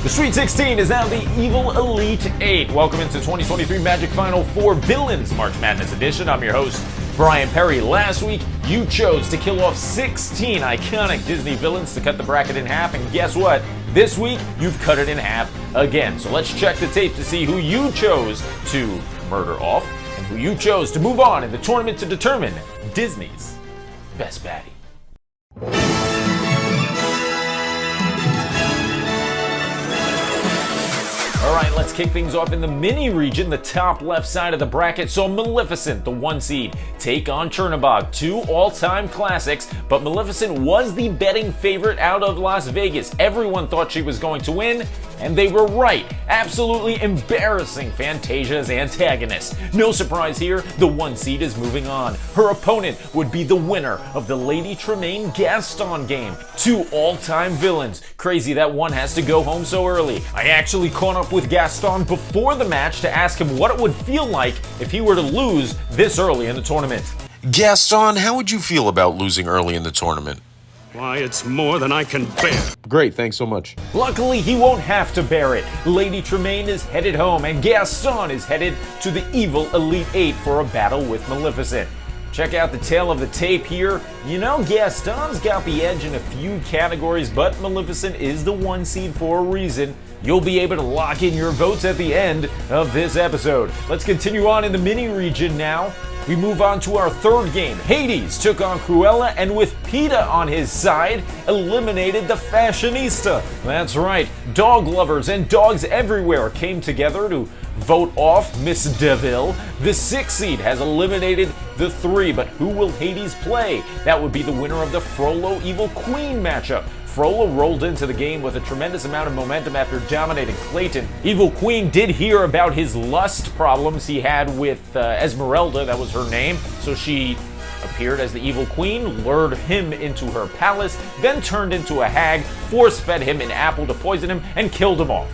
The Sweet 16 is now the Evil Elite 8. Welcome into 2023 Magic Final 4 Villains March Madness Edition. I'm your host, Brian Perry. Last week, you chose to kill off 16 iconic Disney villains to cut the bracket in half, and guess what? This week, you've cut it in half again. So let's check the tape to see who you chose to murder off and who you chose to move on in the tournament to determine Disney's best baddie. Alright, let's kick things off in the mini region, the top left side of the bracket. So Maleficent, the 1 seed, take on Chernobog, 2 all-time classics, but Maleficent was the betting favorite out of Las Vegas. Everyone thought she was going to win, and they were right. Absolutely embarrassing Fantasia's antagonist. No surprise here, the 1 seed is moving on. Her opponent would be the winner of the Lady Tremaine Gaston game. 2 all-time villains. Crazy that one has to go home so early. I actually caught up with Gaston before the match to ask him what it would feel like if he were to lose this early in the tournament. Gaston, how would you feel about losing early in the tournament? Why, it's more than I can bear. Great, thanks so much. Luckily, he won't have to bear it. Lady Tremaine is headed home, and Gaston is headed to the Evil Elite 8 for a battle with Maleficent. Check out the tail of the tape here. You know, Gaston's got the edge in a few categories, but Maleficent is the 1 seed for a reason. You'll be able to lock in your votes at the end of this episode. Let's continue on in the mini region now. We move on to our third game. Hades took on Cruella, and with PETA on his side, eliminated the Fashionista. That's right, dog lovers and dogs everywhere came together to vote off Miss Deville. The 6 seed has eliminated the 3, but who will Hades play? That would be the winner of the Frollo Evil Queen matchup. Frollo rolled into the game with a tremendous amount of momentum after dominating Clayton. Evil Queen did hear about his lust problems he had with Esmeralda, that was her name, so she appeared as the Evil Queen, lured him into her palace, then turned into a hag, force-fed him an apple to poison him, and killed him off.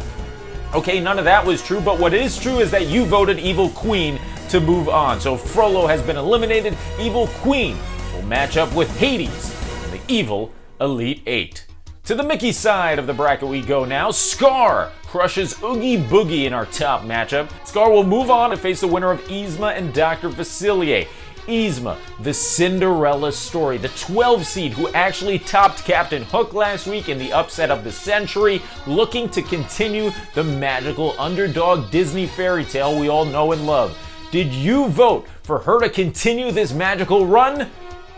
Okay, none of that was true, but what is true is that you voted Evil Queen to move on. So Frollo has been eliminated. Evil Queen will match up with Hades in the Evil Elite 8. To the Mickey side of the bracket we go now. Scar crushes Oogie Boogie in our top matchup. Scar will move on to face the winner of Yzma and Dr. Facilier. Yzma, the Cinderella story, the 12 seed who actually topped Captain Hook last week in the upset of the century, looking to continue the magical underdog Disney fairy tale we all know and love. Did you vote for her to continue this magical run?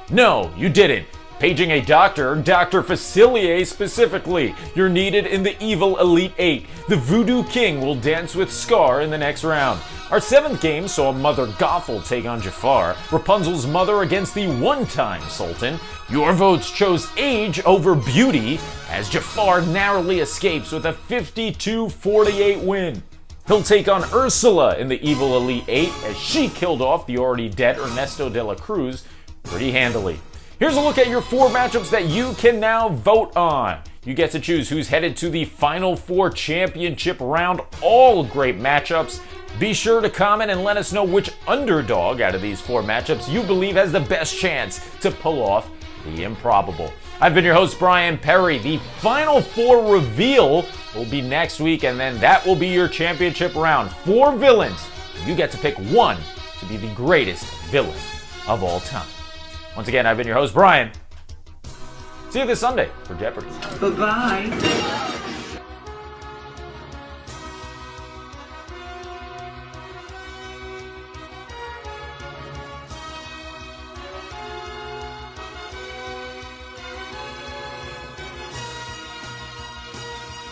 No, you didn't. Paging a doctor, Dr. Facilier specifically. You're needed in the Evil Elite 8. The Voodoo King will dance with Scar in the next round. Our 7th game saw Mother Gothel take on Jafar, Rapunzel's mother against the one-time Sultan. Your votes chose age over beauty, as Jafar narrowly escapes with a 52-48 win. He'll take on Ursula in the Evil Elite 8, as she killed off the already dead Ernesto de la Cruz pretty handily. Here's a look at your 4 matchups that you can now vote on. You get to choose who's headed to the Final 4 championship round. All great matchups. Be sure to comment and let us know which underdog out of these 4 matchups you believe has the best chance to pull off the improbable. I've been your host, Brian Perry. The Final 4 reveal will be next week, and then that will be your championship round. 4 villains. You get to pick one to be the greatest villain of all time. Once again, I've been your host, Brian. See you this Sunday for Jeopardy. Bye-bye.